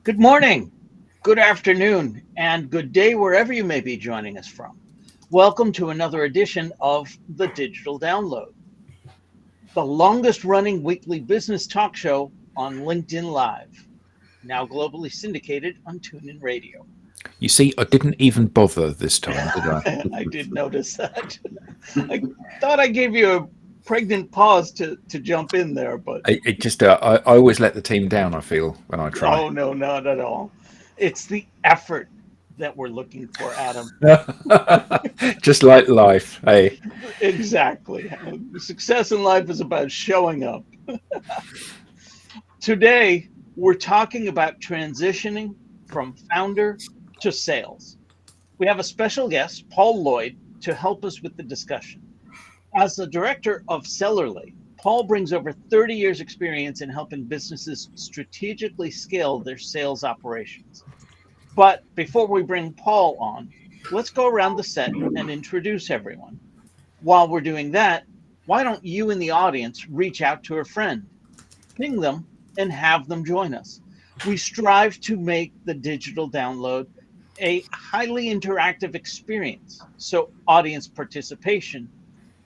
Good morning, good afternoon, and good day wherever you may be joining us from. Welcome to another edition of the Digital Download, the longest running weekly business talk show on LinkedIn Live, now globally syndicated on TuneIn Radio. You see, I didn't even bother this time, did I? I did notice that. I thought I gave you a pregnant pause to jump in there, but I always let the team down, I feel, when I try. oh no, not at all. It's the effort that we're looking for, Adam. Just like life, hey. Exactly. Success in life is about showing up. Today, we're talking about transitioning from founder to sales. We have a special guest, Paul Lloyd, to help us with the discussion. As the director of Sellerly, Paul brings over 30 years' experience in helping businesses strategically scale their sales operations. But before we bring Paul on, let's go around the set and introduce everyone. While we're doing that, why don't you in the audience reach out to a friend, ping them, and have them join us? We strive to make the digital download a highly interactive experience, so audience participation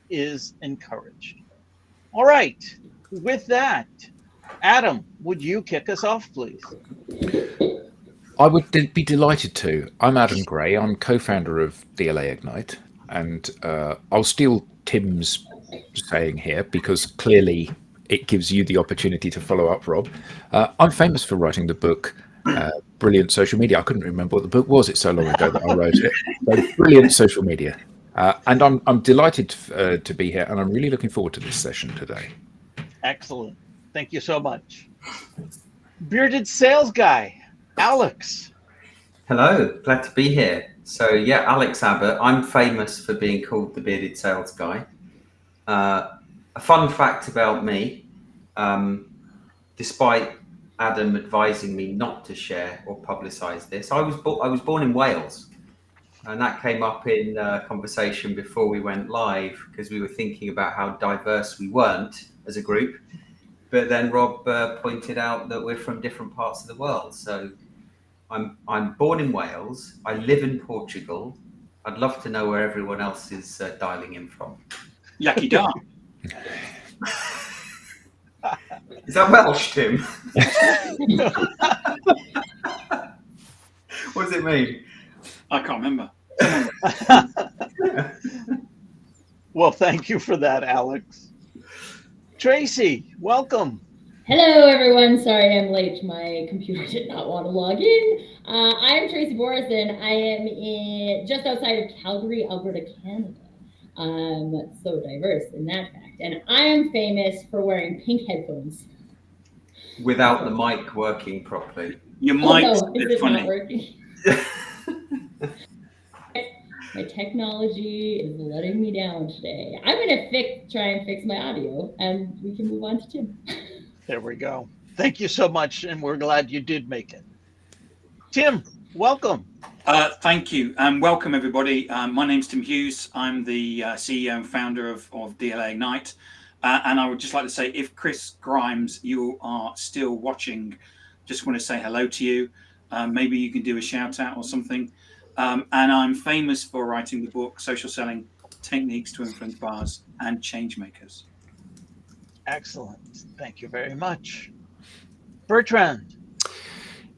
is encouraged. All right, with that, Adam, would you kick us off, please? I would be delighted to. I'm Adam Gray. I'm co-founder of DLA Ignite, and I'll steal Tim's saying here because clearly it gives you the opportunity to follow up, Rob. I'm famous for writing the book Brilliant Social Media. I couldn't remember what the book was. It's so long ago that I wrote it. So Brilliant Social Media. And I'm delighted to be here, and I'm really looking forward to this session today. Excellent. Thank you so much. Bearded sales guy, Alex. Hello, glad to be here. So yeah, Alex Abbott. I'm famous for being called the bearded sales guy. A fun fact about me, despite Adam advising me not to share or publicise this, I was born in Wales, and that came up in conversation before we went live because we were thinking about how diverse we weren't as a group. But then Rob pointed out that we're from different parts of the world. So I'm born in Wales. I live in Portugal. I'd love to know where everyone else is dialing in from. Lucky dog. Is that Welsh, Tim? What does it mean? I can't remember. Well, thank you for that, Alex. Tracy, welcome. Hello, everyone. Sorry I'm late. My computer did not want to log in. I'm Tracy Borison. I am just outside of Calgary, Alberta, Canada. So diverse in that fact. And I am famous for wearing pink headphones. Without the mic working properly. Your mic's Oh, a is bit it funny. not working? My technology is letting me down today. I'm going to try and fix my audio, and we can move on to Tim. There we go. Thank you so much, and we're glad you did make it. Tim, welcome. Thank you, and welcome everybody. My name's Tim Hughes. I'm the CEO and founder of DLA Ignite. And I would just like to say, if Chris Grimes, you are still watching, just want to say hello to you. Maybe you can do a shout out or something. And I'm famous for writing the book, Social Selling Techniques to Influence Buyers and Change Makers. Excellent. Thank you very much. Bertrand.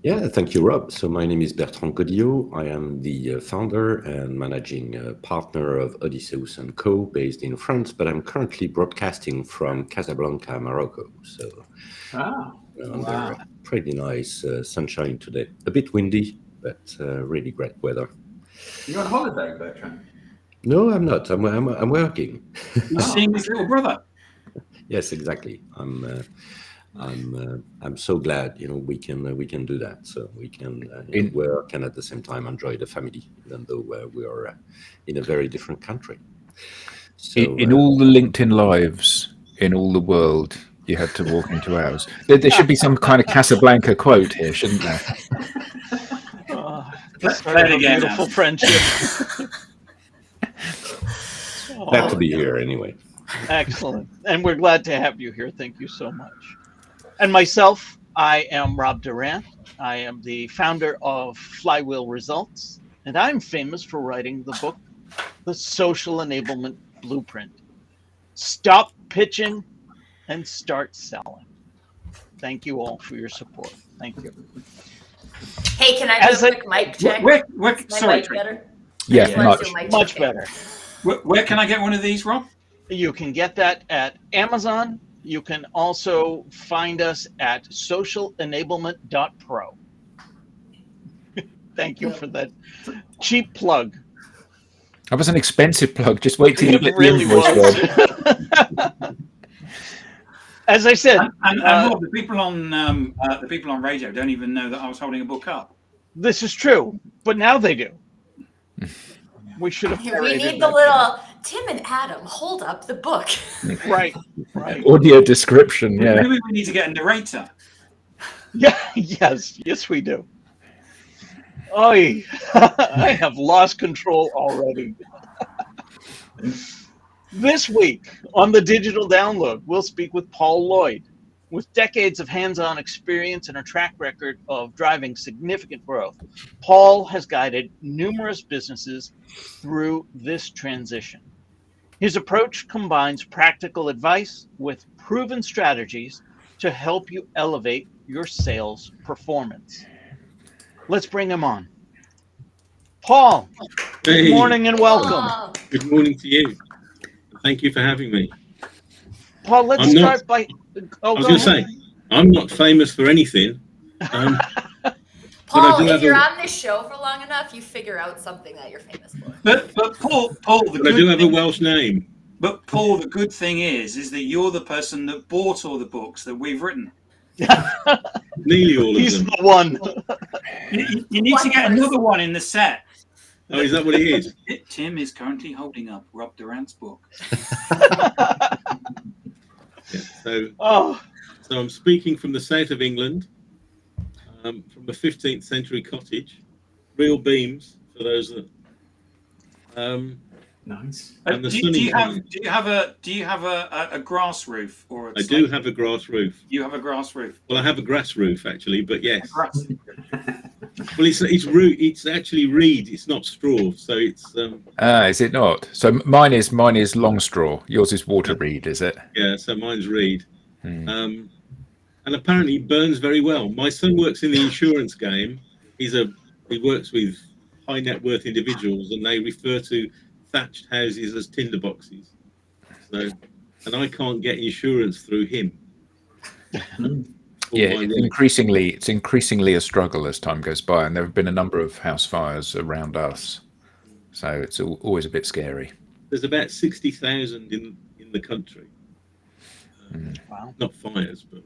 Yeah, thank you, Rob. So my name is Bertrand Godillot. I am the founder and managing partner of Odysseus & Co. based in France, but I'm currently broadcasting from Casablanca, Morocco. So under pretty nice sunshine today. A bit windy, but really great weather. You're on holiday, Bertrand? No, I'm not. I'm working. You're seeing his little brother. Yes, exactly. I'm so glad we can do that. So we can work and at the same time enjoy the family, even though we are in a very different country. So in all the LinkedIn lives in all the world, you had to walk into ours. There should be some kind of Casablanca quote here, shouldn't there? Start a beautiful friendship. Glad to be here anyway. Excellent. And we're glad to have you here. Thank you so much. And myself, I am Rob Durant. I am the founder of Flywheel Results, and I'm famous for writing the book, The Social Enablement Blueprint. Stop pitching and start selling. Thank you all for your support. Thank you. Hey, can I do a quick mic check? Is my Sorry, mic better? Yeah, I just wanted to do a mic Much check. better. where can I get one of these, Rob? You can get that at Amazon. You can also find us at socialenablement.pro. Thank you for that cheap plug. That was an expensive plug. Just wait till you It get really the invoice, Rob. was. As I said, And Rob, the people on radio don't even know that I was holding a book up. this is true, but now they do. We should have. We need the little Tim and Adam hold up the book. Right. Audio description, yeah. Maybe we need to get a narrator. Yeah. Yes, we do. I have lost control already. This week on the Digital Download, we'll speak with Paul Lloyd. With decades of hands-on experience and a track record of driving significant growth, Paul has guided numerous businesses through this transition. His approach combines practical advice with proven strategies to help you elevate your sales performance. Let's bring him on. Paul, good morning and welcome. Good morning to you. Thank you for having me. Paul, let's start by... I was going to say, I'm not famous for anything. Paul, if you're on this show for long enough, you figure out something that you're famous for. But Paul, I do have a Welsh name. But Paul, the good thing is that you're the person that bought all the books that we've written. Nearly all of them. He's the one. You need to get another one in the set. Oh, is that what it is? Tim is currently holding up Rob Durant's book. So I'm speaking from the south of England, from a 15th century cottage, real beams for those that. Nice. And the Do you have a grass roof or? I do have a grass roof. You have a grass roof. Well, I have a grass roof actually, but yes. Grass. Well, it's actually reed. It's not straw, so it's. Is it not? So mine is long straw. Yours is water reed, is it? Yeah, so mine's reed. And apparently it burns very well. My son works in the insurance game. He works with high net worth individuals, and they refer to thatched houses as tinderboxes. So, and I can't get insurance through him. Yeah, it's increasingly a struggle as time goes by, and there have been a number of house fires around us, so it's always a bit scary. There's about 60,000 in the country. Wow. Not fires, but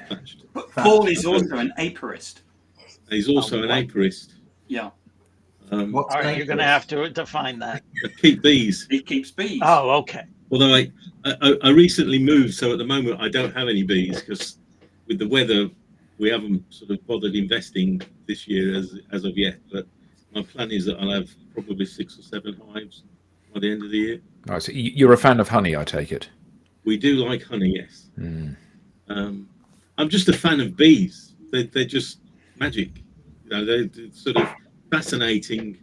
thatched. But Paul is also an apiarist. He's also an apiarist. Yeah. All right, you're going to have to define that. I keep bees. He keeps bees. Oh, okay. Although I recently moved, so at the moment I don't have any bees because with the weather we haven't sort of bothered investing this year as of yet. But my plan is that I'll have probably 6 or 7 hives by the end of the year. Right, so you're a fan of honey, I take it. We do like honey, yes. I'm just a fan of bees. They're just magic. You know, they're sort of fascinating.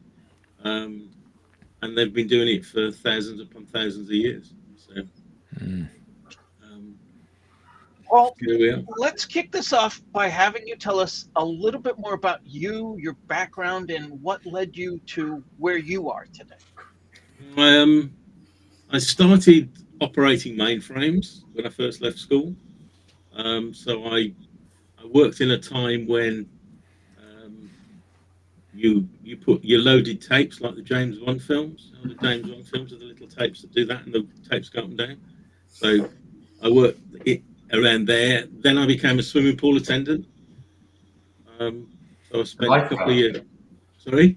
And they've been doing it for thousands upon thousands of years. So, Well, here we are. let's kick this off by having you tell us a little bit more about you, your background, and what led you to where you are today. I started operating mainframes when I first left school. So I worked in a time when you put your loaded tapes like the James Bond films. The James Bond films are the little tapes that do that, and the tapes go up and down. So I worked around there. Then I became a swimming pool attendant. So I spent a couple of years. Sorry?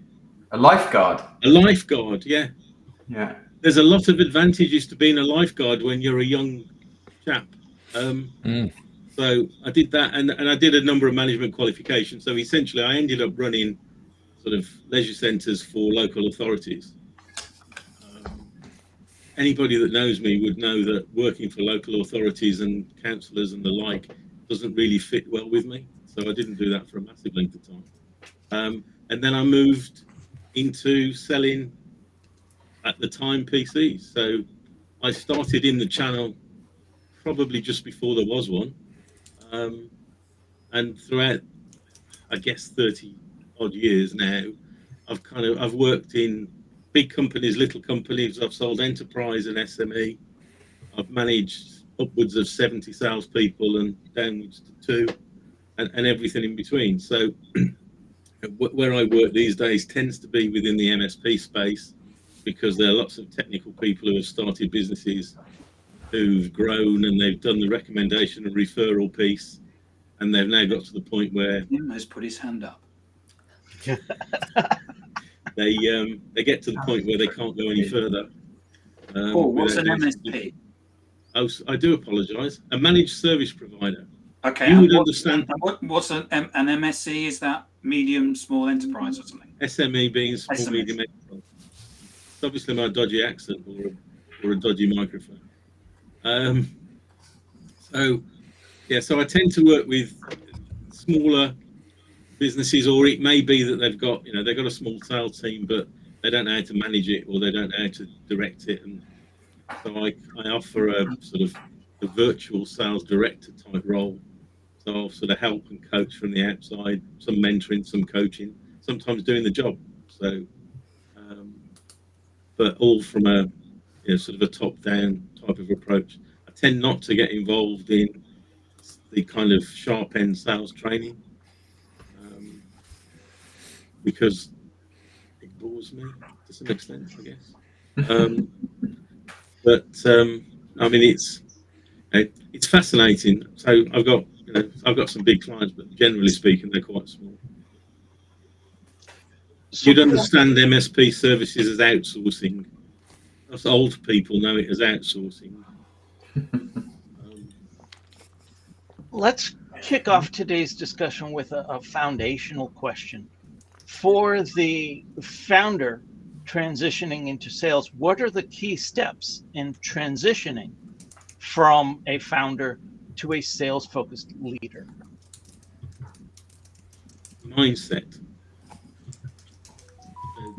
A lifeguard. A lifeguard, yeah. Yeah. There's a lot of advantages to being a lifeguard when you're a young chap. So I did that, and I did a number of management qualifications. So essentially, I ended up running sort of leisure centres for local authorities. Anybody that knows me would know that working for local authorities and councillors and the like doesn't really fit well with me. So I didn't do that for a massive length of time. And then I moved into selling, at the time, PCs. So I started in the channel probably just before there was one. And throughout, I guess, 30 odd years now, I've worked in big companies, little companies. I've sold enterprise and SME. I've managed upwards of 70 salespeople and downwards to 2, and everything in between. So where I work these days tends to be within the MSP space, because there are lots of technical people who have started businesses, who've grown, and they've done the recommendation and referral piece, and they've now got to the point where Tim has put his hand up. they get to the point where they can't go any further. Paul, what's an without doing MSP? I do apologise. A managed service provider. Okay, You and would understand. what's an MSC? Is that medium, small enterprise or something? SME being small, SME. medium enterprise. It's obviously my dodgy accent or a dodgy microphone. So I tend to work with smaller businesses, or it may be that they've got a small sales team, but they don't know how to manage it, or they don't know how to direct it, and so I offer a sort of a virtual sales director type role. So I'll sort of help and coach from the outside, some mentoring, some coaching, sometimes doing the job. So, but all from a sort of a top-down type of approach. I tend not to get involved in the kind of sharp-end sales training, because it bores me to some extent, I guess. But I mean, it's fascinating. So I've got some big clients, but generally speaking, they're quite small. You'd understand MSP services as outsourcing. Us old people know it as outsourcing. Let's kick off today's discussion with a foundational question. For the founder transitioning into sales, what are the key steps in transitioning from a founder to a sales-focused leader? Mindset.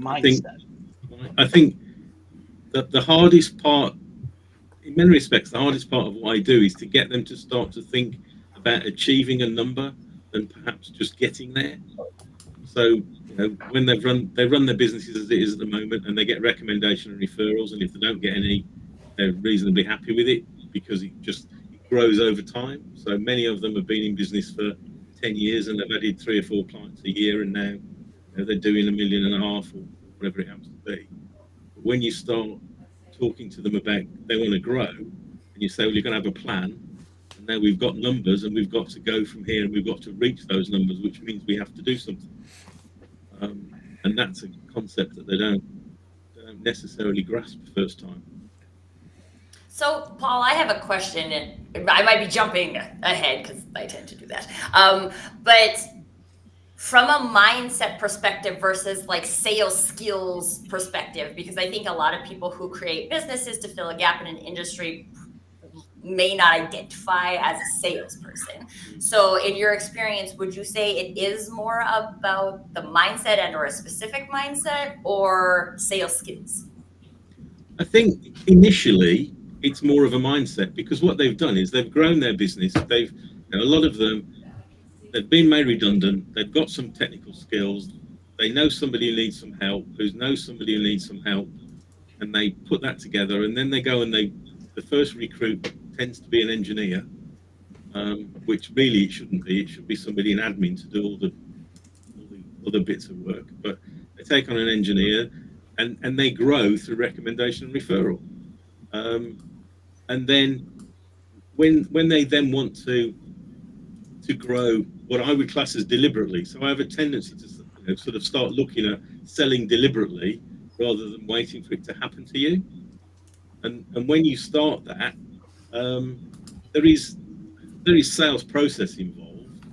Mindset. I think that the hardest part, in many respects, the hardest part of what I do is to get them to start to think about achieving a number and perhaps just getting there. So, when they run their businesses as it is at the moment, and they get recommendation and referrals, and if they don't get any, they're reasonably happy with it, because it grows over time. So many of them have been in business for 10 years and they've added 3 or 4 clients a year, and now they're doing $1.5 million or whatever it happens to be. But when you start talking to them about they want to grow, and you say, well, you're going to have a plan, and now we've got numbers, and we've got to go from here, and we've got to reach those numbers, which means we have to do something. And that's a concept that they don't necessarily grasp the first time. So, Paul, I have a question, and I might be jumping ahead because I tend to do that. But from a mindset perspective versus like sales skills perspective, because I think a lot of people who create businesses to fill a gap in an industry may not identify as a salesperson. So in your experience, would you say it is more about the mindset and or a specific mindset, or sales skills? I think initially it's more of a mindset, because what they've done is they've grown their business. A lot of them, they've been made redundant. They've got some technical skills. They know somebody who needs some help, who knows somebody who needs some help, and they put that together. And then they go and the first recruit tends to be an engineer, which really it shouldn't be. It should be somebody in admin to do all the other bits of work. But they take on an engineer, and they grow through recommendation and referral. And then when they then want to grow, what I would class as deliberately. So I have a tendency to sort of start looking at selling deliberately rather than waiting for it to happen to you. And when you start that, there is sales process involved,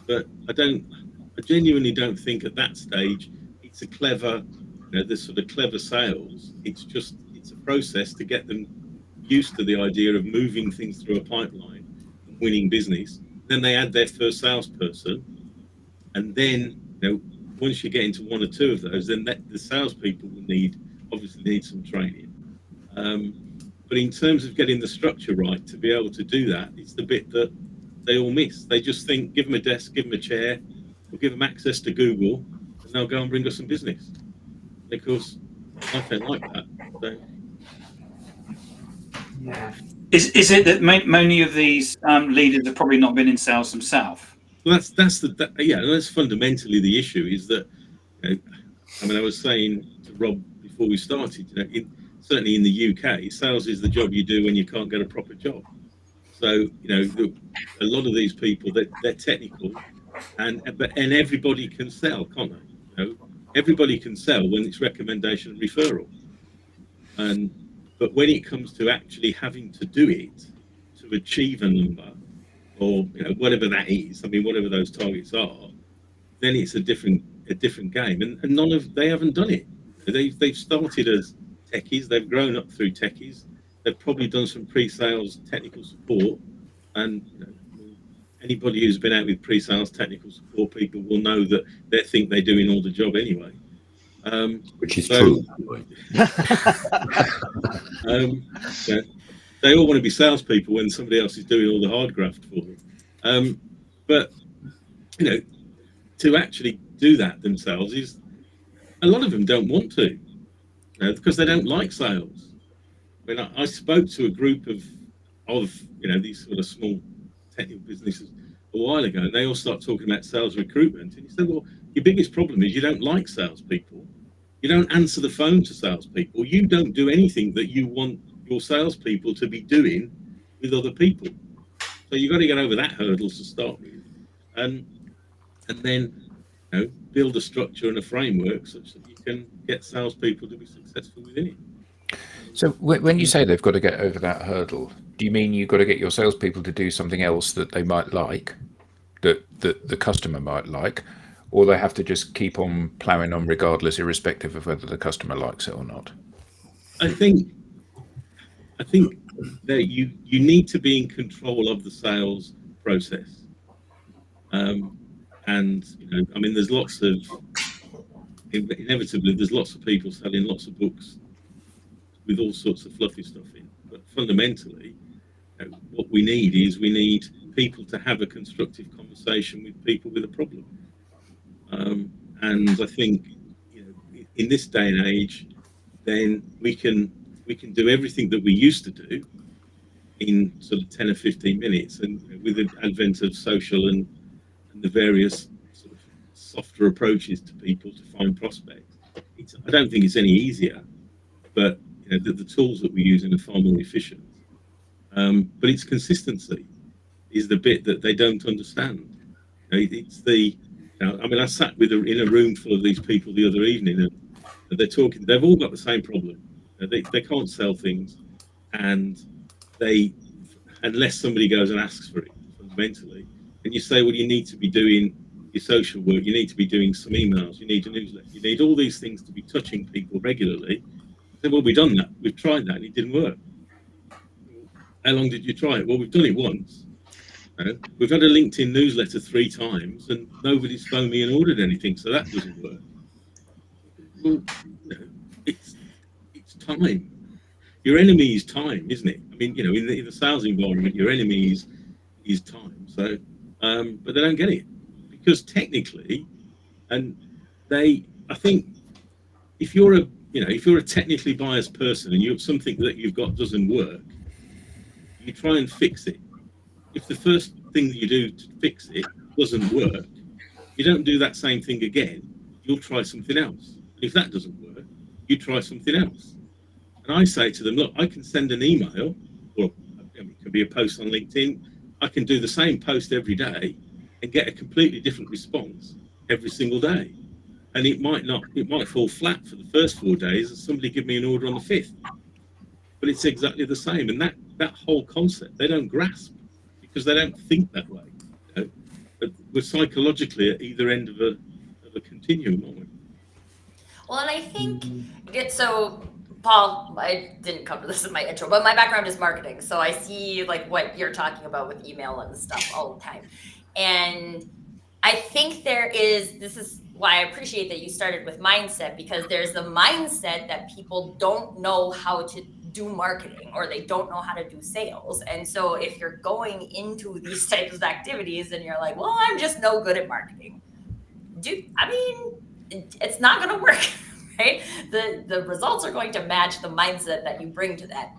but I genuinely don't think at that stage it's a clever, this sort of clever sales. It's a process to get them used to the idea of moving things through a pipeline and winning business, then they add their first salesperson, and then once you get into one or two of those, then the salespeople will obviously need some training. But in terms of getting the structure right to be able to do that, it's the bit that they all miss. They just think, give them a desk, give them a chair, or give them access to Google, and they'll go and bring us some business. Because life ain't like that. So. Yeah. Is it that many of these leaders have probably not been in sales themselves? Well, that's fundamentally the issue. Is that I was saying to Rob before we started, certainly in the UK, sales is the job you do when you can't get a proper job. So a lot of these people, they're technical, and everybody can sell, can't they? Everybody can sell when it's recommendation and referral. But when it comes to actually having to do it to achieve a number, or whatever that is, whatever those targets are, then it's a different game. And they haven't done it. They've started as techies. They've grown up through techies. They've probably done some pre-sales technical support. And anybody who's been out with pre-sales technical support people will know that they think they're doing all the job anyway. Which is true. They all want to be salespeople when somebody else is doing all the hard graft for them. But to actually do that themselves is, a lot of them don't want to, because they don't like sales. I spoke to a group of these sort of small technical businesses a while ago, and they all start talking about sales recruitment. And he said, well, your biggest problem is you don't like salespeople. You don't answer the phone to salespeople. You don't do anything that you want your salespeople to be doing with other people. So you've got to get over that hurdle to start with, and then build a structure and a framework such that you can get salespeople to be successful within it. So when you say they've got to get over that hurdle, do you mean you've got to get your salespeople to do something else that they might like, that the customer might like, or they have to just keep on ploughing on regardless, irrespective of whether the customer likes it or not? I think that you need to be in control of the sales process. And there's inevitably there's lots of people selling lots of books with all sorts of fluffy stuff in. But fundamentally, what we need people to have a constructive conversation with people with a problem. And I think in this day and age, then we can do everything that we used to do in sort of 10 or 15 minutes. And with the advent of social and the various sort of softer approaches to people to find prospects, I don't think it's any easier, but the tools that we're using are far more efficient. But it's consistency is the bit that they don't understand. It's the I sat in a room full of these people the other evening, and they're talking. They've all got the same problem. They can't sell things, and unless somebody goes and asks for it fundamentally. And you say, well, you need to be doing your social work. You need to be doing some emails. You need a newsletter. You need all these things to be touching people regularly. I said, well, we've done that. We've tried that, and it didn't work. How long did you try it? Well, we've done it once. We've had a LinkedIn newsletter 3 times, and nobody's phoned me and ordered anything, so that doesn't work. Well, it's time. Your enemy is time, isn't it? In the sales environment, your enemy is time. So, but they don't get it, because technically, I think if you're a technically biased person and something that you've got doesn't work, you try and fix it. If the first thing that you do to fix it doesn't work, you don't do that same thing again. You'll try something else. If that doesn't work, you try something else. And I say to them, look, I can send an email, or it could be a post on LinkedIn. I can do the same post every day and get a completely different response every single day. And it might fall flat for the first 4 days, and somebody give me an order on the 5th. But it's exactly the same. And that whole concept, they don't grasp, because they don't think that way. But we're psychologically at either end of a continuum, aren't we? Well, and I think so. Paul, I didn't cover this in my intro, but my background is marketing. So I see like what you're talking about with email and stuff all the time. And I think this is why I appreciate that you started with mindset, because there's the mindset that people don't know how to do marketing or they don't know how to do sales. And so if you're going into these types of activities and you're like, well, I'm just no good at marketing, it's not going to work, right? The results are going to match the mindset that you bring to that.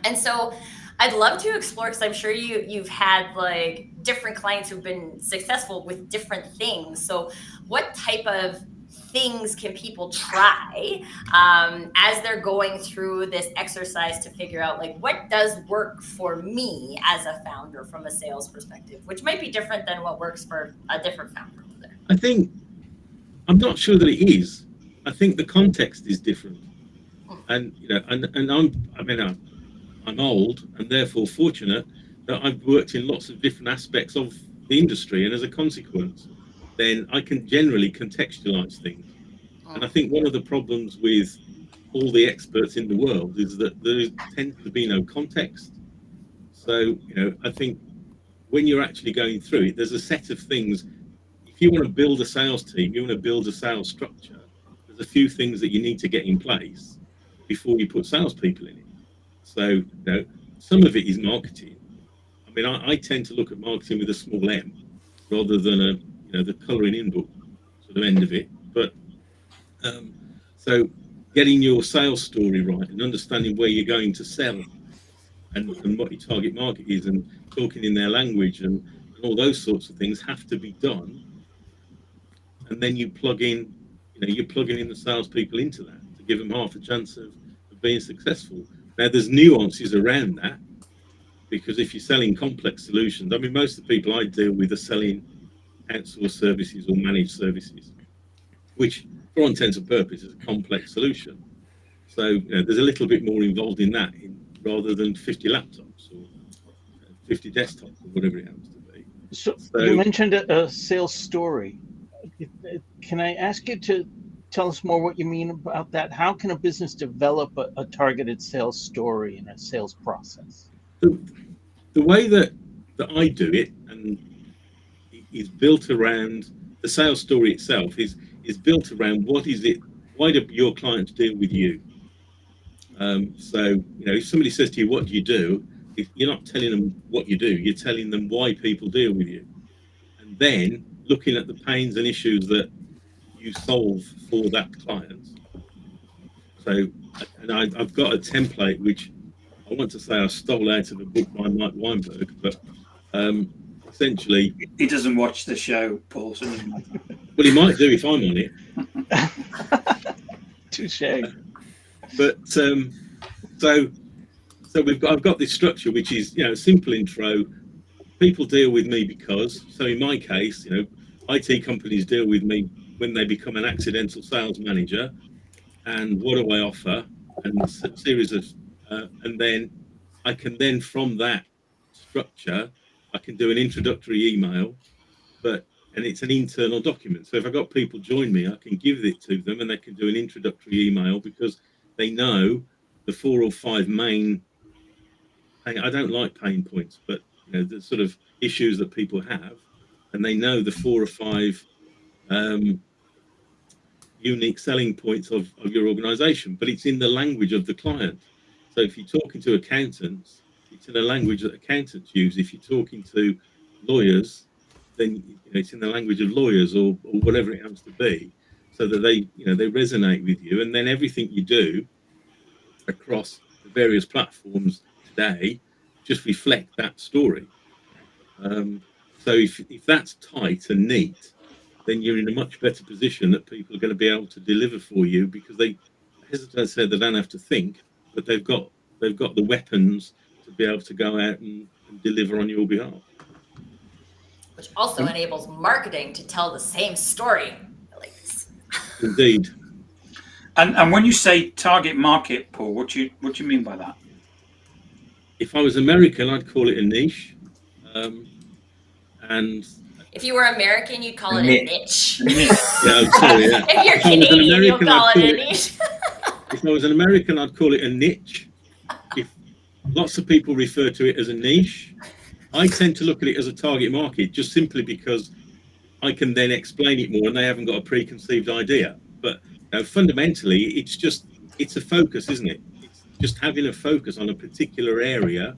And so I'd love to explore, because I'm sure you've had like different clients who've been successful with different things. So what type of things can people try as they're going through this exercise to figure out like what does work for me as a founder from a sales perspective, which might be different than what works for a different founder over there? I think, I'm not sure that it is. I think the context is different. And, you know, and I'm old and therefore fortunate that I've worked in lots of different aspects of the industry, and as a consequence, then I can generally contextualize things. And I think one of the problems with all the experts in the world is that there tends to be no context. So, you know, I think when you're actually going through it, there's a set of things. If you want to build a sales team, you want to build a sales structure, there's a few things that you need to get in place before you put salespeople in it. So, you know, some of it is marketing. I mean, I tend to look at marketing with a small m rather than the colouring in book sort of end of it. But so getting your sales story right and understanding where you're going to sell and what your target market is and talking in their language and all those sorts of things have to be done. And then you're plugging in the salespeople into that to give them half a chance of being successful. Now, there's nuances around that, because if you're selling complex solutions, I mean, most of the people I deal with are selling outsourced services or managed services, which, for all intents and purposes, is a complex solution. So there's a little bit more involved in that, rather than 50 laptops or 50 desktops or whatever it happens to be. So you mentioned a sales story. Can I ask you to tell us more what you mean about that? How can a business develop a targeted sales story in a sales process? The way that I do it, and is built around the sales story itself, is built around why do your clients deal with you? So, if somebody says to you, what do you do? You're not telling them what you do, you're telling them why people deal with you. And then looking at the pains and issues that you solve for that client. So, and I've got a template which I want to say I stole out of a book by Mike Weinberg, but essentially, he doesn't watch the show, Paul. So well, he might do if I'm on it. Touché. But so I've got this structure which is a simple intro. People deal with me because, so in my case, IT companies deal with me when they become an accidental sales manager, and what do I offer, and a series of and then I can from that structure I can do an introductory email, and it's an internal document. So if I got people join me, I can give it to them and they can do an introductory email, because they know the 4 or 5 main, I don't like pain points, but the sort of issues that people have, and they know the 4 or 5 unique selling points of your organization, but it's in the language of the client. So if you're talking to accountants, it's in a language that accountants use. If you're talking to lawyers, then it's in the language of lawyers or whatever it happens to be, so that they resonate with you. And then everything you do across the various platforms today just reflect that story. So if that's tight and neat, then you're in a much better position that people are going to be able to deliver for you, because I hesitate to say they don't have to think, but they've got the weapons to be able to go out and deliver on your behalf. Which also enables marketing to tell the same story. I like this. Indeed. And when you say target market, Paul, what do you mean by that? If I was American, I'd call it a niche. And if you were American, you'd call it a niche. Yeah, I'm sorry. Yeah. If you're Canadian, you'll call it a niche. If I was an American, I'd call it a niche. If lots of people refer to it as a niche, I tend to look at it as a target market, just simply because I can then explain it more and they haven't got a preconceived idea. But fundamentally, it's a focus, isn't it? It's just having a focus on a particular area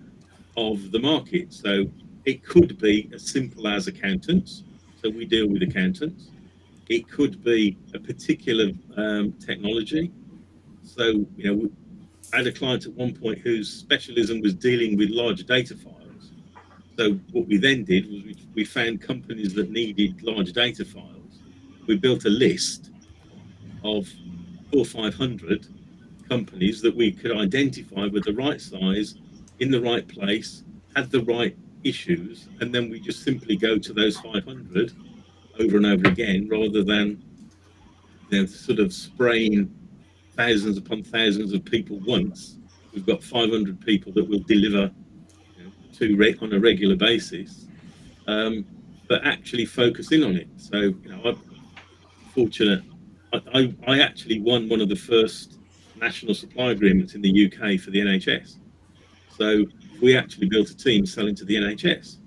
of the market. So it could be as simple as accountants. So we deal with accountants. It could be a particular technology. So, I had a client at one point whose specialism was dealing with large data files. So what we then did was we found companies that needed large data files. We built a list of 400 or 500 companies that we could identify with the right size, in the right place, had the right issues, and then we just simply go to those 500 over and over again, rather than sort of spraying thousands upon thousands of people once. We've got 500 people that will deliver to on a regular basis, but actually focus in on it. So, I'm fortunate. I actually won one of the first national supply agreements in the UK for the NHS. So we actually built a team selling to the NHS,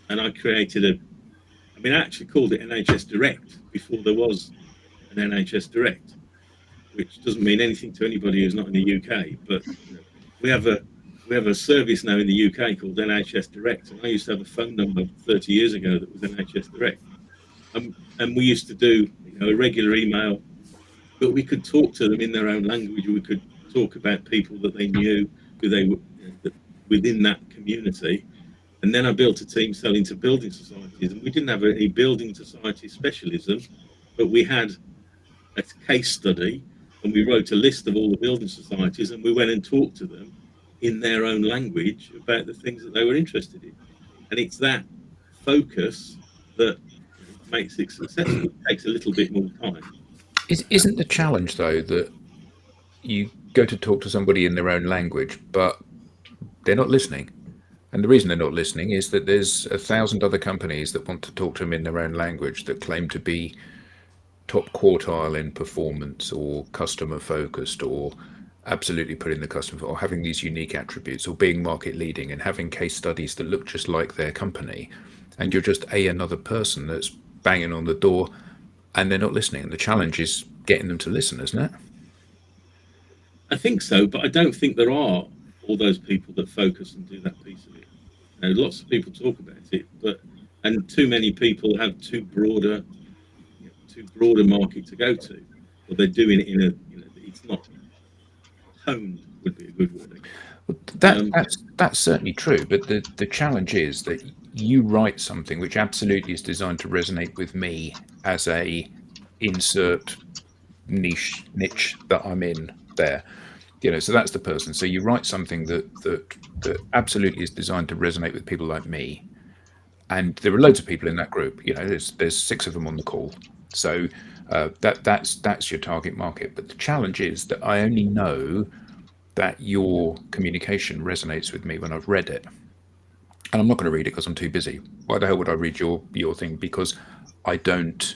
and I actually called it NHS Direct before there was an NHS Direct, which doesn't mean anything to anybody who's not in the UK. But we have a service now in the UK called NHS Direct, and I used to have a phone number 30 years ago that was NHS Direct, and we used to do a regular email, but we could talk to them in their own language. We could talk about people that they knew, who they were within that community. And then I built a team selling to building societies, and we didn't have any building society specialism, but we had a case study, and we wrote a list of all the building societies, and we went and talked to them in their own language about the things that they were interested in. And it's that focus that makes it successful. It takes a little bit more time. Isn't the challenge, though, that you go to talk to somebody in their own language, but they're not listening? And the reason they're not listening is that there's 1,000 other companies that want to talk to them in their own language, that claim to be top quartile in performance, or customer focused, or absolutely putting the customer, or having these unique attributes, or being market leading and having case studies that look just like their company. And you're just another person that's banging on the door, and they're not listening. And the challenge is getting them to listen, isn't it? I think so, but I don't think there are all those people that focus and do that piece of it. Lots of people talk about it, and too many people have too broad a market to go to, or they're doing it in a it's not honed, would be a good word. Well, that's certainly true, but the challenge is that you write something which absolutely is designed to resonate with me as a insert niche that I'm in there. So that's the person. So you write something that absolutely is designed to resonate with people like me, and there are loads of people in that group. There's 6 of them on the call. So that's your target market. But the challenge is that I only know that your communication resonates with me when I've read it, and I'm not going to read it because I'm too busy. Why the hell would I read your thing? Because I don't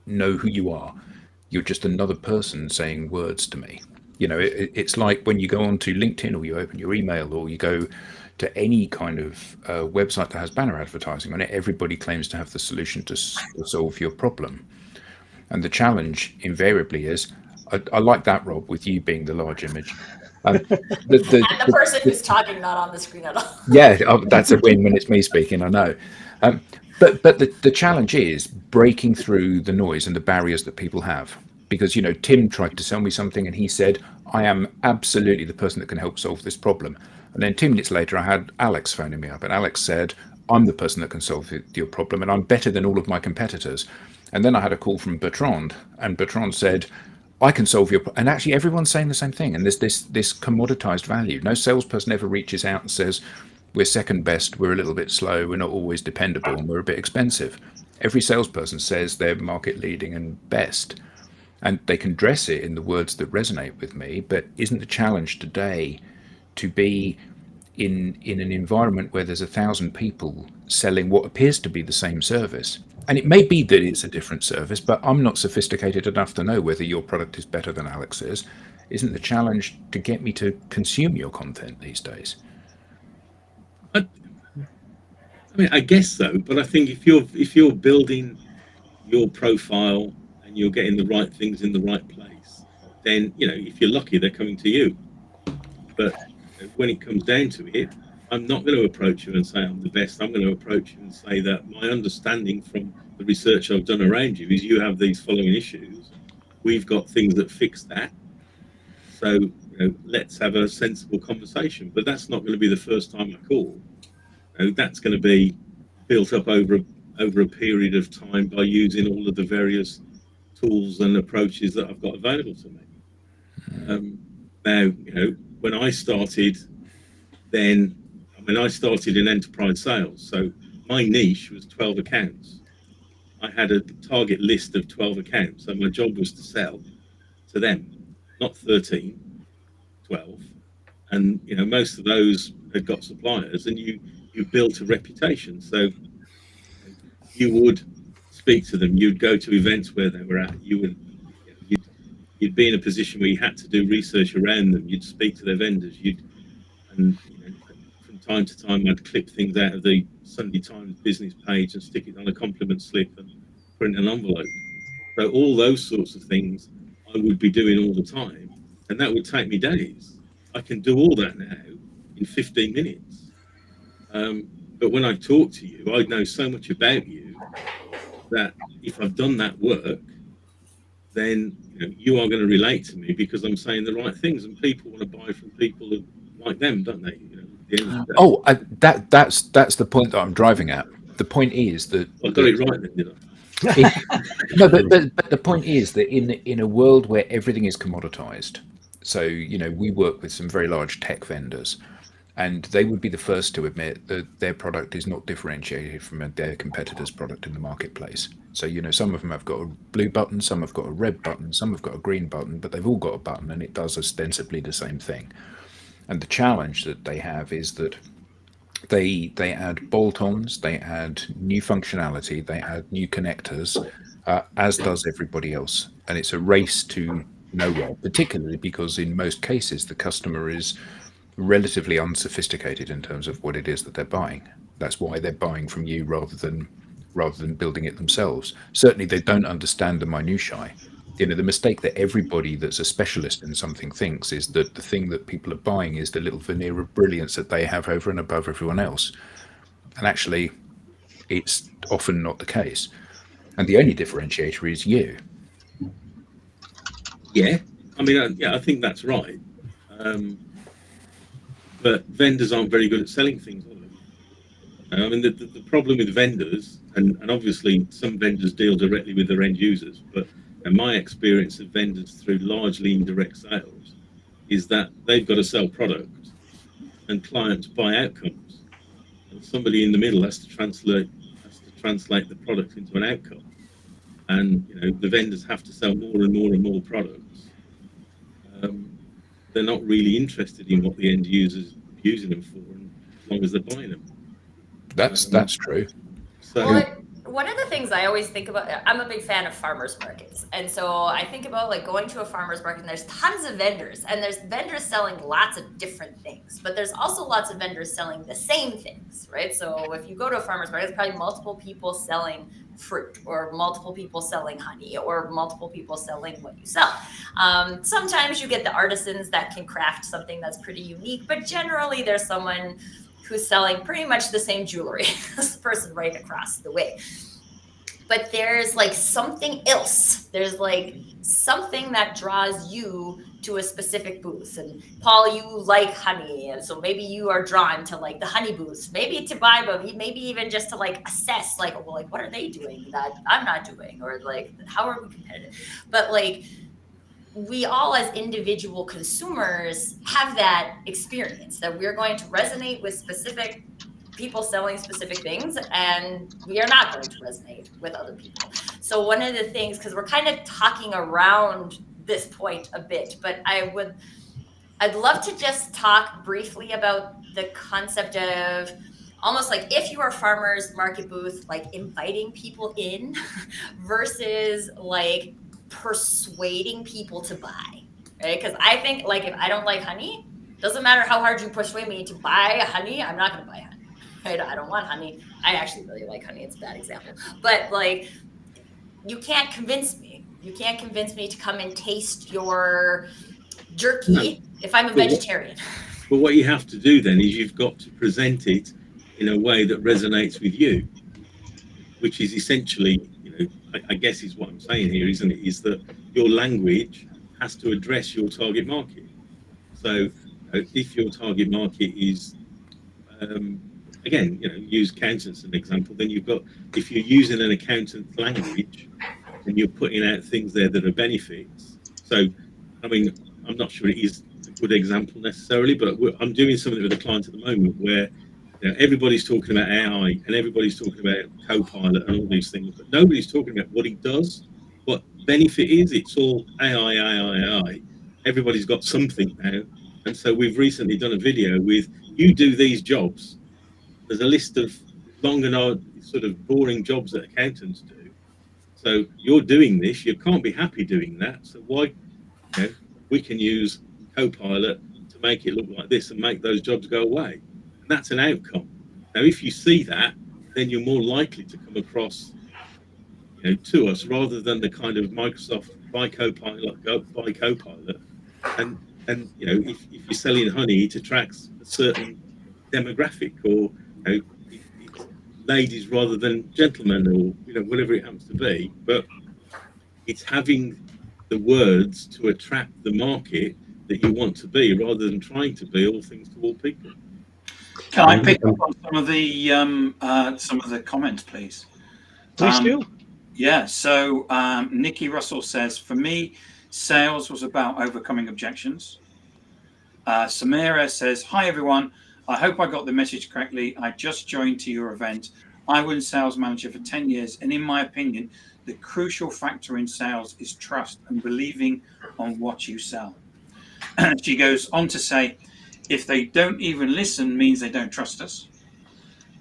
know who you are. You're just another person saying words to me. It's like when you go onto LinkedIn, or you open your email, or you go to any kind of website that has banner advertising on it. Everybody claims to have the solution to solve your problem. And the challenge invariably is, I like that, Rob, with you being the large image. The person who's talking, not on the screen at all. Yeah, that's a win when it's me speaking, I know. But the challenge is breaking through the noise and the barriers that people have. Because, Tim tried to sell me something, and he said, I am absolutely the person that can help solve this problem. And then 2 minutes later, I had Alex phoning me up, and Alex said, I'm the person that can solve your problem, and I'm better than all of my competitors. And then I had a call from Bertrand, and Bertrand said, I can solve your, and actually everyone's saying the same thing. And there's this commoditized value. No salesperson ever reaches out and says, we're second best, we're a little bit slow, we're not always dependable, and we're a bit expensive. Every salesperson says they're market leading and best, and they can dress it in the words that resonate with me. But isn't the challenge today to be in an environment where there's 1,000 people selling what appears to be the same service, And it may be that it's a different service, but I'm not sophisticated enough to know whether your product is better than Alex's. Isn't the challenge to get me to consume your content these days? I mean, I guess so, but I think if you're building your profile and you're getting the right things in the right place, then if you're lucky, they're coming to you. But when it comes down to it, I'm not going to approach you and say I'm the best. I'm going to approach you and say that my understanding from the research I've done around you is you have these following issues. We've got things that fix that. So let's have a sensible conversation. But that's not going to be the first time I call. That's going to be built up over a period of time by using all of the various tools and approaches that I've got available to me. Now, when I started, I started in enterprise sales. So my niche was 12 accounts. I had a target list of 12 accounts. So my job was to sell to them, not 13, 12. And, most of those had got suppliers, and you built a reputation. So you would speak to them. You'd go to events where they were at. You'd be in a position where you had to do research around them. You'd speak to their vendors. From time to time, I'd clip things out of the Sunday Times business page and stick it on a compliment slip and print an envelope. So all those sorts of things I would be doing all the time, and that would take me days. I can do all that now in 15 minutes. But when I talk to you, I know so much about you that if I've done that work, then you are going to relate to me because I'm saying the right things, and people want to buy from people like them, don't they? That's the point that I'm driving at. The point is that I got it right then, did I? No, but the point is that in a world where everything is commoditized, so we work with some very large tech vendors, and they would be the first to admit that their product is not differentiated from their competitor's product in the marketplace. So some of them have got a blue button, some have got a red button, some have got a green button, but they've all got a button and it does ostensibly the same thing. And the challenge that they have is that they add bolt-ons, they add new functionality, they add new connectors, as does everybody else. And it's a race to nowhere, particularly because in most cases the customer is relatively unsophisticated in terms of what it is that they're buying. That's why they're buying from you rather than building it themselves. Certainly they don't understand the minutiae. The mistake that everybody that's a specialist in something thinks is that the thing that people are buying is the little veneer of brilliance that they have over and above everyone else. And actually, it's often not the case. And the only differentiator is you. Yeah, I think that's right. But vendors aren't very good at selling things, are they? The problem with vendors, and obviously some vendors deal directly with their end users, but my experience of vendors through largely indirect sales is that they've got to sell product and clients buy outcomes. And somebody in the middle has to translate the product into an outcome. And the vendors have to sell more and more and more products. They're not really interested in what the end user's using them for, and as long as they're buying them. That's true. So one of the things I always think about, I'm a big fan of farmers markets. And so I think about going to a farmers market, and there's tons of vendors, and there's vendors selling lots of different things, but there's also lots of vendors selling the same things, right? So if you go to a farmers market, there's probably multiple people selling fruit, or multiple people selling honey, or multiple people selling what you sell. Sometimes you get the artisans that can craft something that's pretty unique, but generally there's someone who's selling pretty much the same jewelry as the person right across the way. But there's something else. There's something that draws you to a specific booth. And Paul, you like honey, and so maybe you are drawn to the honey booths, maybe to buy, but maybe even just to assess what are they doing that I'm not doing, or how are we competitive? But we all as individual consumers have that experience that we're going to resonate with specific people selling specific things, and we are not going to resonate with other people. So one of the things, because we're kind of talking around this point a bit, but I'd love to just talk briefly about the concept of almost like if you are a farmer's market booth, like inviting people in versus like persuading people to buy, right? Because I think like if I don't like honey, doesn't matter how hard you persuade me to buy honey, I'm not going to buy honey. Right? I don't want honey. I actually really like honey. It's a bad example, but like you can't convince me. You can't convince me to come and taste your jerky if I'm a vegetarian. But what you have to do then is you've got to present it in a way that resonates with you, which is essentially, I guess is what I'm saying here, isn't it? Is that your language has to address your target market. So if your target market is, again, use accountants as an example, then you've got, if you're using an accountant's language and you're putting out things there that are benefits. So, I mean, I'm not sure it is a good example necessarily, but I'm doing something with a client at the moment where everybody's talking about AI and everybody's talking about Copilot and all these things, but nobody's talking about what it does, what benefit is. It's all AI, AI, AI. Everybody's got something now. And so we've recently done a video with, you do these jobs. There's a list of long and hard, sort of boring jobs that accountants do. So you're doing this, you can't be happy doing that. So why, we can use Copilot to make it look like this and make those jobs go away. And that's an outcome. Now, if you see that, then you're more likely to come across, to us rather than the kind of Microsoft buy Copilot, buy Copilot. And if you're selling honey, it attracts a certain demographic, or it's ladies rather than gentlemen, or whatever it happens to be. But it's having the words to attract the market that you want to be, rather than trying to be all things to all people. Can I pick up on some of the comments, please? Please do. Yeah. So Nikki Russell says, for me, sales was about overcoming objections. Samira says, hi, everyone. I hope I got the message correctly. I just joined to your event. I was sales manager for 10 years. And in my opinion, the crucial factor in sales is trust and believing on what you sell. She goes on to say, if they don't even listen, means they don't trust us.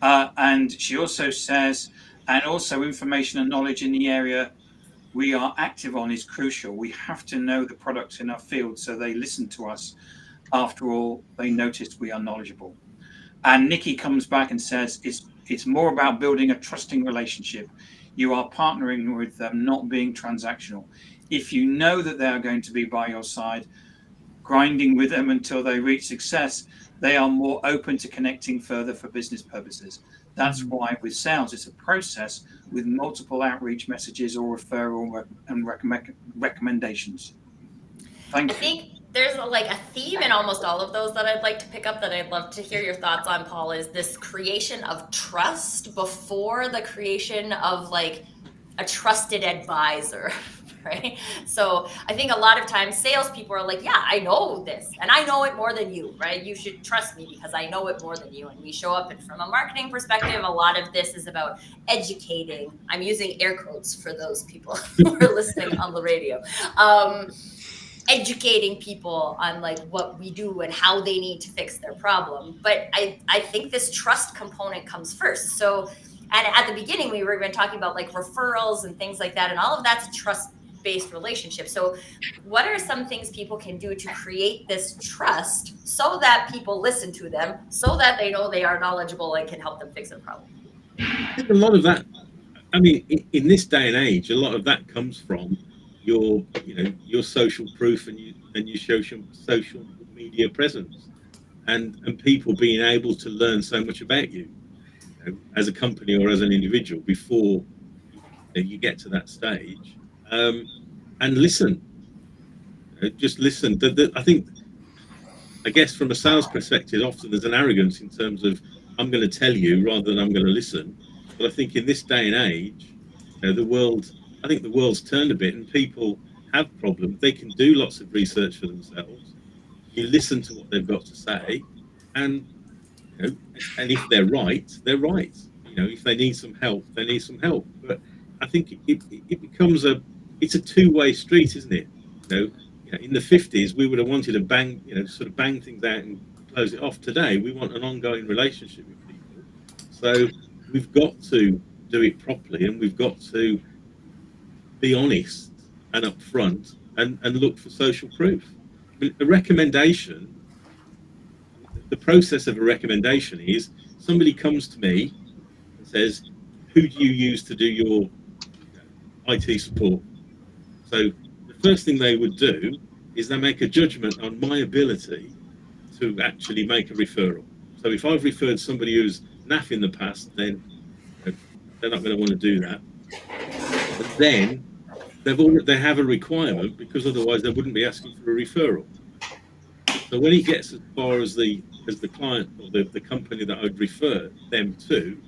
And she also says, and also information and knowledge in the area we are active on is crucial. We have to know the products in our field so they listen to us. After all, they notice we are knowledgeable. And Nikki comes back and says, it's more about building a trusting relationship. You are partnering with them, not being transactional. If you know that they are going to be by your side, grinding with them until they reach success, they are more open to connecting further for business purposes. That's why with sales, it's a process with multiple outreach messages or referral and recommendations. Thank you. I think there's a theme in almost all of those that I'd like to pick up that I'd love to hear your thoughts on, Paul, is this creation of trust before the creation of like a trusted advisor, right? So I think a lot of times salespeople are like, yeah, I know this and I know it more than you, right? You should trust me because I know it more than you. And we show up, and from a marketing perspective, a lot of this is about educating. I'm using air quotes for those people who are listening on the radio. Educating people on like what we do and how they need to fix their problem. But I think this trust component comes first. So, and at the beginning, we were even talking about like referrals and things like that. And all of that's a trust-based relationship. So what are some things people can do to create this trust so that people listen to them, so that they know they are knowledgeable and can help them fix their problem? I think a lot of that, I mean, in this day and age, a lot of that comes from your social proof and your social media presence, and people being able to learn so much about you, as a company or as an individual before you get to that stage, and listen. Just listen. I guess from a sales perspective, often there's an arrogance in terms of I'm going to tell you rather than I'm going to listen. But I think in this day and age, I think the world's turned a bit, and people have problems. They can do lots of research for themselves. You listen to what they've got to say, and and if they're right, they're right. If they need some help, they need some help. But I think it becomes it's a two-way street, isn't it? In the 50s, we would have wanted to bang things out and close it off. Today, we want an ongoing relationship with people. So we've got to do it properly, and we've got to be honest and upfront and look for social proof. I mean, a recommendation, the process of a recommendation is somebody comes to me and says, who do you use to do your IT support? So the first thing they would do is they make a judgment on my ability to actually make a referral. So if I've referred somebody who's naff in the past, then they're not going to want to do that. And then they have a requirement, because otherwise they wouldn't be asking for a referral. So when it gets as far as the client or the company that I'd refer them to,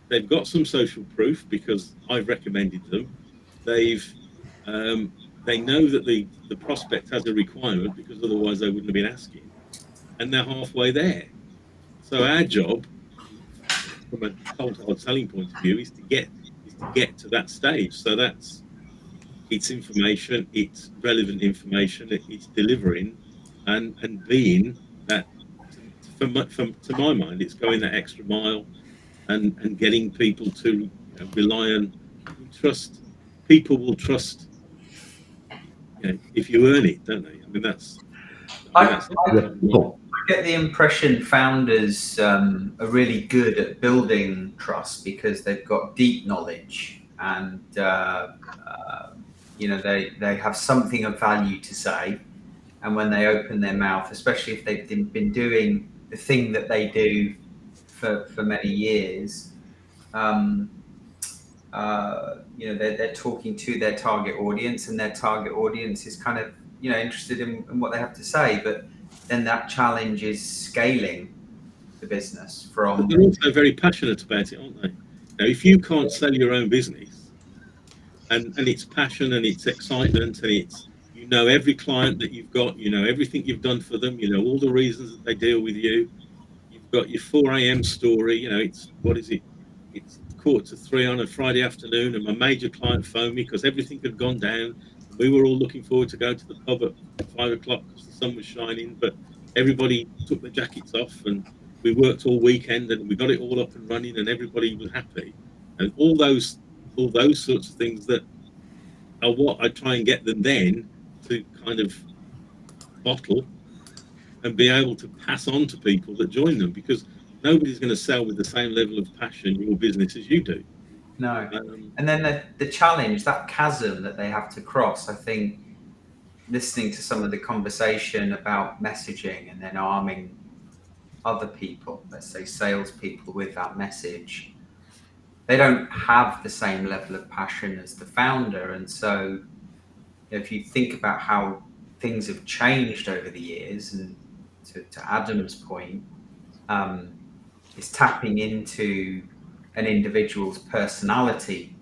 they've got some social proof because I've recommended them. They know that the prospect has a requirement, because otherwise they wouldn't have been asking, and they're halfway there. So our job, from a cold hard selling point of view, is to get to that stage. So it's information, it's relevant information, it's delivering, and being that. To my mind, it's going that extra mile, and getting people to rely on trust. People will trust if you earn it, don't they? I mean, I get the impression founders are really good at building trust because they've got deep knowledge, and they have something of value to say. And when they open their mouth, especially if they've been doing the thing that they do for many years, they're talking to their target audience, and their target audience is kind of interested in what they have to say. But then that challenge is scaling the business from. But they're also very passionate about it, aren't they? Now, if you can't sell your own business, and it's passion and it's excitement and it's every client that you've got, everything you've done for them, all the reasons that they deal with you. You've got your 4 a.m. story. It's what is it? It's 2:45 on a Friday afternoon, and my major client phoned me because everything had gone down. We were all looking forward to go to the pub at 5 o'clock because the sun was shining, but everybody took their jackets off, and we worked all weekend, and we got it all up and running, and everybody was happy. And all those sorts of things that are what I try and get them then to kind of bottle and be able to pass on to people that join them, because nobody's going to sell with the same level of passion your business as you do. No. And then the challenge, that chasm that they have to cross, I think, listening to some of the conversation about messaging and then arming other people, let's say salespeople, with that message, they don't have the same level of passion as the founder. And so if you think about how things have changed over the years, and to Adam's point, it's tapping into an individual's personality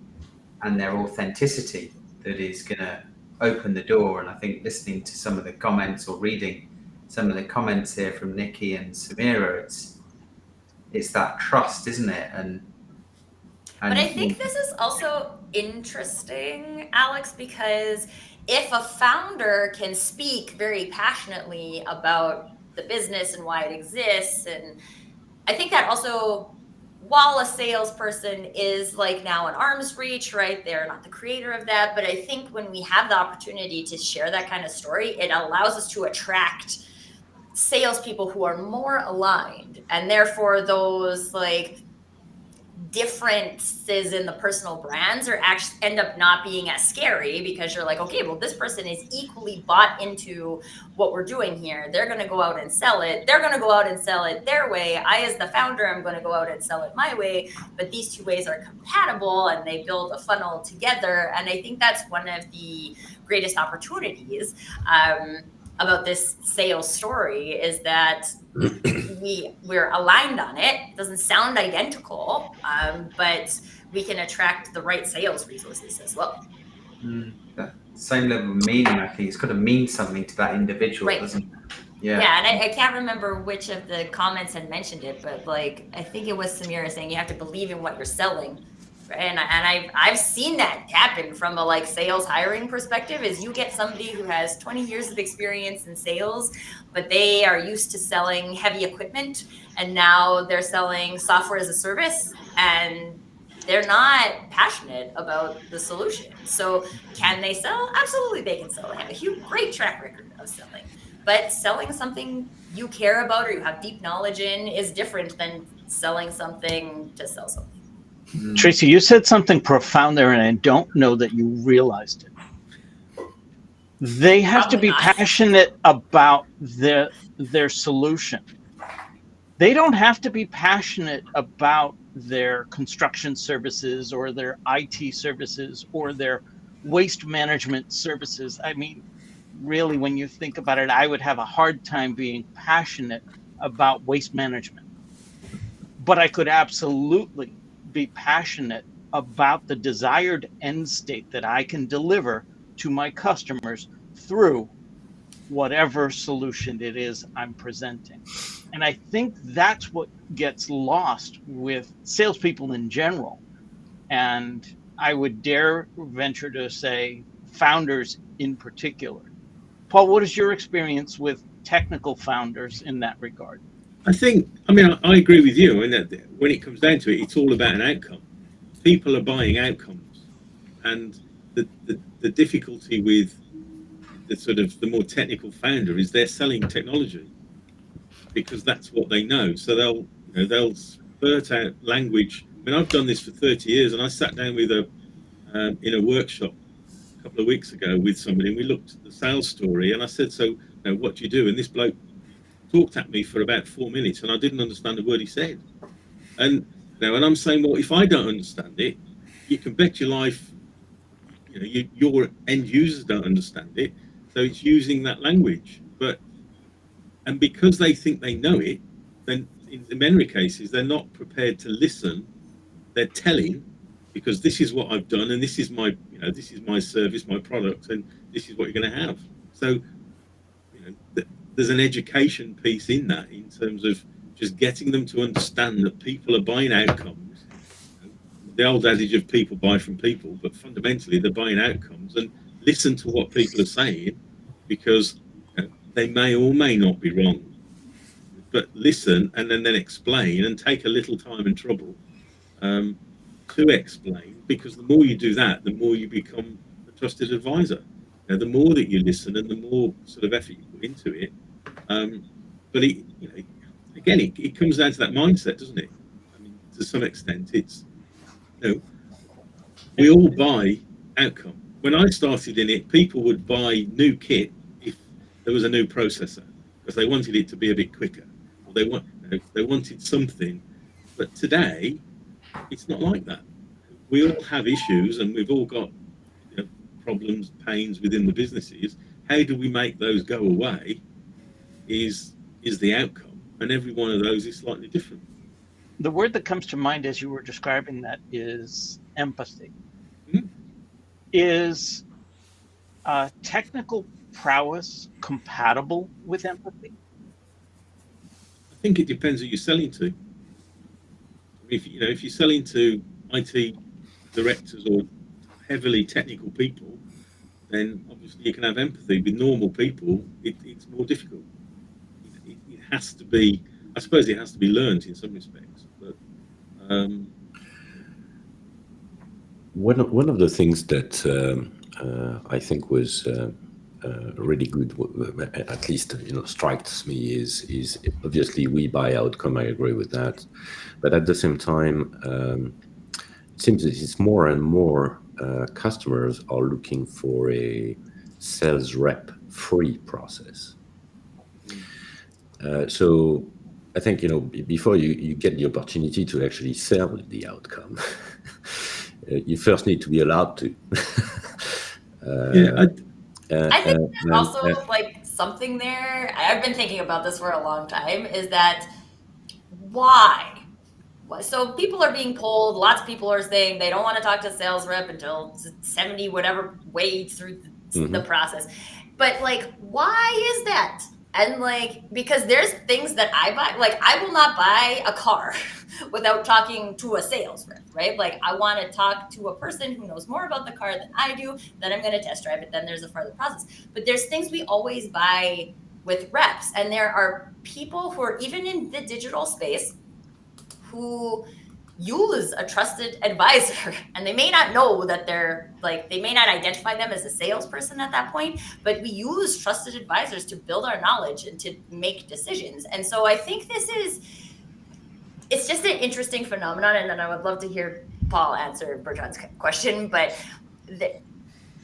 and their authenticity that is going to open the door. And I think listening to some of the comments or reading some of the comments here from Nikki and Samira, it's that trust, isn't it? But I think this is also interesting, Alex, because if a founder can speak very passionately about the business and why it exists, and I think that also, while a salesperson is like now an arm's reach, right? They're not the creator of that. But I think when we have the opportunity to share that kind of story, it allows us to attract salespeople who are more aligned, and therefore those like differences in the personal brands are actually end up not being as scary, because you're like, okay, well, this person is equally bought into what we're doing here. They're going to go out and sell it. They're going to go out and sell it their way. I, as the founder, I'm going to go out and sell it my way. But these two ways are compatible, and they build a funnel together. And I think that's one of the greatest opportunities about this sales story, is that we're aligned on it. It doesn't sound identical, but we can attract the right sales resources as well. That same level of meaning, I think it's got to mean something to that individual, right. Doesn't it? Yeah. And I can't remember which of the comments had mentioned it, but like I think it was Samira saying you have to believe in what you're selling. And I've seen that happen from a like sales hiring perspective. Is you get somebody who has 20 years of experience in sales, but they are used to selling heavy equipment, and now they're selling software as a service, and they're not passionate about the solution. So can they sell? Absolutely, they can sell. They have a great track record of selling. But selling something you care about or you have deep knowledge in is different than selling something to sell something. Tracy, you said something profound there, and I don't know that you realized it. They have to be passionate about their solution. They don't have to be passionate about their construction services or their IT services or their waste management services. I mean, really, when you think about it, I would have a hard time being passionate about waste management. But I could absolutely be passionate about the desired end state that I can deliver to my customers through whatever solution it is I'm presenting. And I think that's what gets lost with salespeople in general. And I would dare venture to say founders in particular. Paul, what is your experience with technical founders in that regard? I agree with you. And that when it comes down to it, it's all about an outcome. People are buying outcomes, and the difficulty with the more technical founder is they're selling technology because that's what they know. So they'll spurt out language. I mean, I've done this for 30 years, and I sat down with in a workshop a couple of weeks ago with somebody, and we looked at the sales story, and I said, so what do you do? And this bloke talked at me for about 4 minutes, and I didn't understand a word he said. And and I'm saying, well, if I don't understand it, you can bet your life, your end users don't understand it. So it's using that language, and because they think they know it, then in many cases they're not prepared to listen. They're telling, because this is what I've done, and this is my service, my product, and this is what you're going to have. So there's an education piece in that, in terms of just getting them to understand that people are buying outcomes. The old adage of people buy from people, but fundamentally they're buying outcomes, and listen to what people are saying, because they may or may not be wrong. But listen, and then explain, and take a little time and trouble to explain, because the more you do that, the more you become a trusted advisor. The more that you listen and the more sort of effort you put into it. But it comes down to that mindset, doesn't it? I mean, to some extent, it's we all buy outcome. When I started in it, people would buy new kit if there was a new processor, because they wanted it to be a bit quicker, or they wanted something. But today, it's not like that. We all have issues, and we've all got problems, pains within the businesses. How do we make those go away? Is the outcome, and every one of those is slightly different. The word that comes to mind as you were describing that is empathy. Mm-hmm. Is technical prowess compatible with empathy? I think it depends who you're selling to. If you're selling to IT directors or heavily technical people, then obviously you can have empathy. With normal people, it's more difficult. It has to be, I suppose it has to be learned in some respects. But one of the things that I think was really good, at least strikes me, is obviously we buy outcome. I agree with that, but at the same time, it seems that it's more and more customers are looking for a sales rep free process. So I think before you get the opportunity to actually sell the outcome, you first need to be allowed to. I think there's also like something there. I've been thinking about this for a long time. Is that why? So people are being polled. Lots of people are saying they don't want to talk to a sales rep until 70 whatever way through the process. But like, why is that? And like, because there's things that I buy, like I will not buy a car without talking to a sales rep, right? Like I want to talk to a person who knows more about the car than I do, then I'm going to test drive it, then there's a further process. But there's things we always buy with reps, and there are people who are even in the digital space who use a trusted advisor, and they may not know that they may not identify them as a salesperson at that point, but we use trusted advisors to build our knowledge and to make decisions. And so I think it's just an interesting phenomenon. And then I would love to hear Paul answer Bertrand's question, but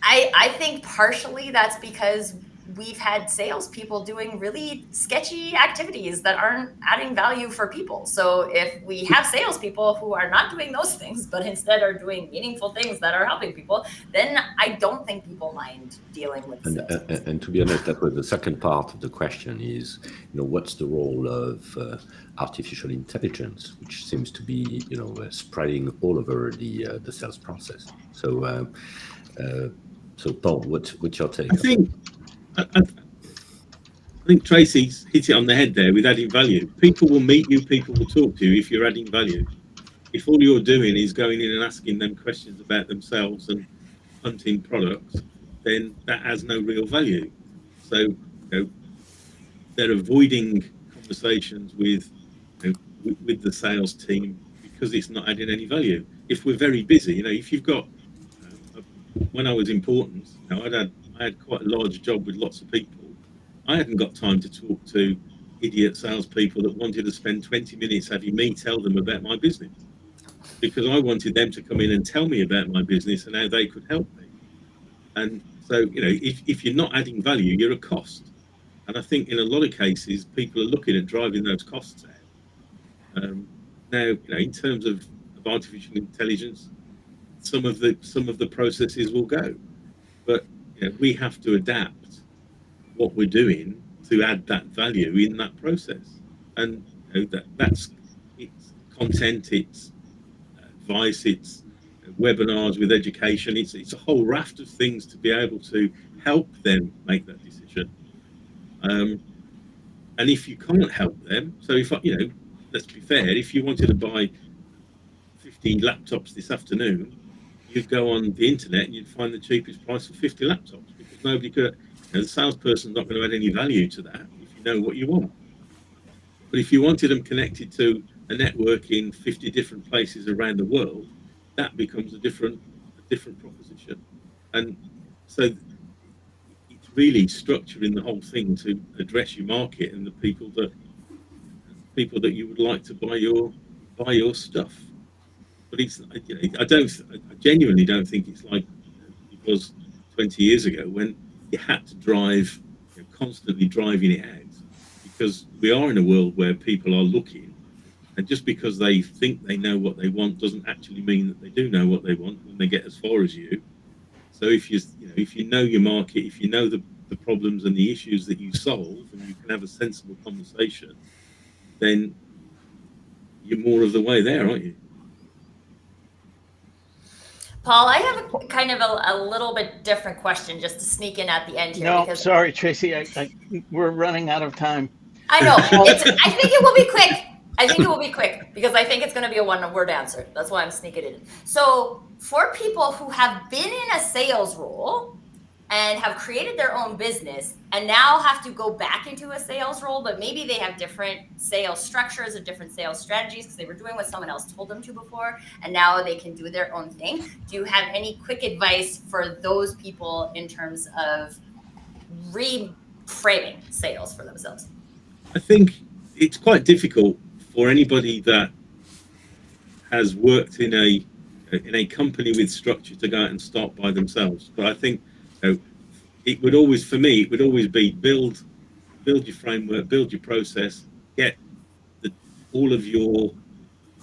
I think partially that's because we've had salespeople doing really sketchy activities that aren't adding value for people. So if we have salespeople who are not doing those things, but instead are doing meaningful things that are helping people, then I don't think people mind dealing with sales. And to be honest, that was the second part of the question is, what's the role of artificial intelligence, which seems to be, spreading all over the sales process. So, Paul, what's your take? I think Tracy's hit it on the head there with adding value. People will meet you, people will talk to you if you're adding value. If all you're doing is going in and asking them questions about themselves and hunting products, then that has no real value. So they're avoiding conversations with the sales team because it's not adding any value. If we're very busy, if you've got when I was important, I had quite a large job with lots of people. I hadn't got time to talk to idiot salespeople that wanted to spend 20 minutes having me tell them about my business, because I wanted them to come in and tell me about my business and how they could help me. And so, if you're not adding value, you're a cost. And I think in a lot of cases, people are looking at driving those costs out. Now, in terms of artificial intelligence, some of the processes will go, but we have to adapt what we're doing to add that value in that process. And that's it's content, it's advice, it's webinars with education, it's a whole raft of things to be able to help them make that decision. And if you can't help them, so if let's be fair, if you wanted to buy 50 laptops this afternoon, you'd go on the internet and you'd find the cheapest price for 50 laptops, because nobody could. The salesperson's not going to add any value to that if you know what you want. But if you wanted them connected to a network in 50 different places around the world, that becomes a different proposition. And so it's really structuring the whole thing to address your market and the people that you would like to buy your stuff. But it's I genuinely don't think it's like it was 20 years ago when you had to drive, constantly driving it out, because we are in a world where people are looking, and just because they think they know what they want doesn't actually mean that they do know what they want when they get as far as you. So if you know your market, if you know the problems and the issues that you solve, and you can have a sensible conversation, then you're more of the way there, aren't you? Paul, I have a kind of a little bit different question just to sneak in at the end here. No, sorry, Tracy, we're running out of time. I know. I think it will be quick. I think it will be quick because I think it's going to be a one-word answer. That's why I'm sneaking it in. So for people who have been in a sales role and have created their own business and now have to go back into a sales role, but maybe they have different sales structures or different sales strategies because they were doing what someone else told them to before, and now they can do their own thing. Do you have any quick advice for those people in terms of reframing sales for themselves? I think it's quite difficult for anybody that has worked in a company with structure to go out and start by themselves. But I think it would always be build your framework, build your process, get all of your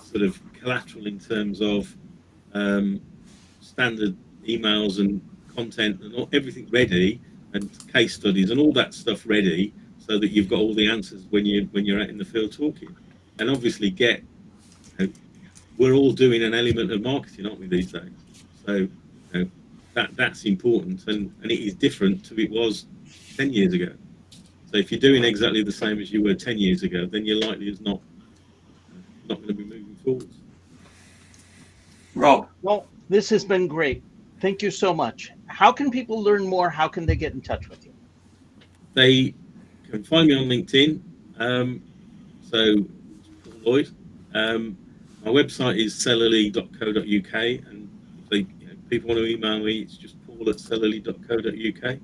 sort of collateral in terms of standard emails and content and everything ready, and case studies and all that stuff ready, so that you've got all the answers when you're out in the field talking. And obviously we're all doing an element of marketing, aren't we, these days? So that's important, and it is different to it was 10 years ago. So if you're doing exactly the same as you were 10 years ago, then you're likely as not going to be moving forwards. Rob. Well, this has been great. Thank you so much. How can people learn more? How can they get in touch with you? They can find me on LinkedIn. So Paul Lloyd. My website is cellularly.co.uk, and if they, people want to email me, it's just paul@cellularly.co.uk.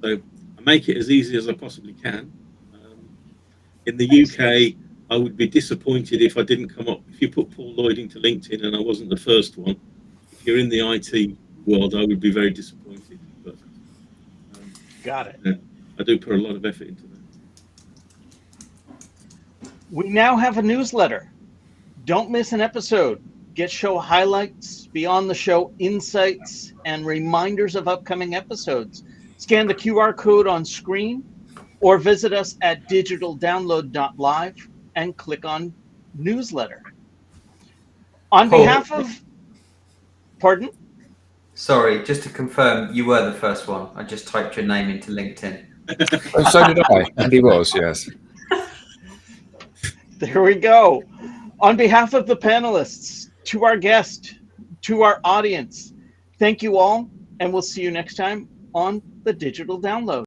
So I make it as easy as I possibly can. In the UK, I would be disappointed if I didn't come up. If you put Paul Lloyd into LinkedIn and I wasn't the first one, if you're in the IT world, I would be very disappointed. But Got it. I do put a lot of effort into that. We now have a newsletter. Don't miss an episode. Get show highlights, beyond the show insights, and reminders of upcoming episodes. Scan the QR code on screen or visit us at digitaldownload.live and click on newsletter. On Paul. behalf of, pardon? Sorry, just to confirm, you were the first one. I just typed your name into LinkedIn. Oh, so did I, and he was, yes. There we go. On behalf of the panelists, to our guest, to our audience, thank you all, and we'll see you next time on the Digital Download.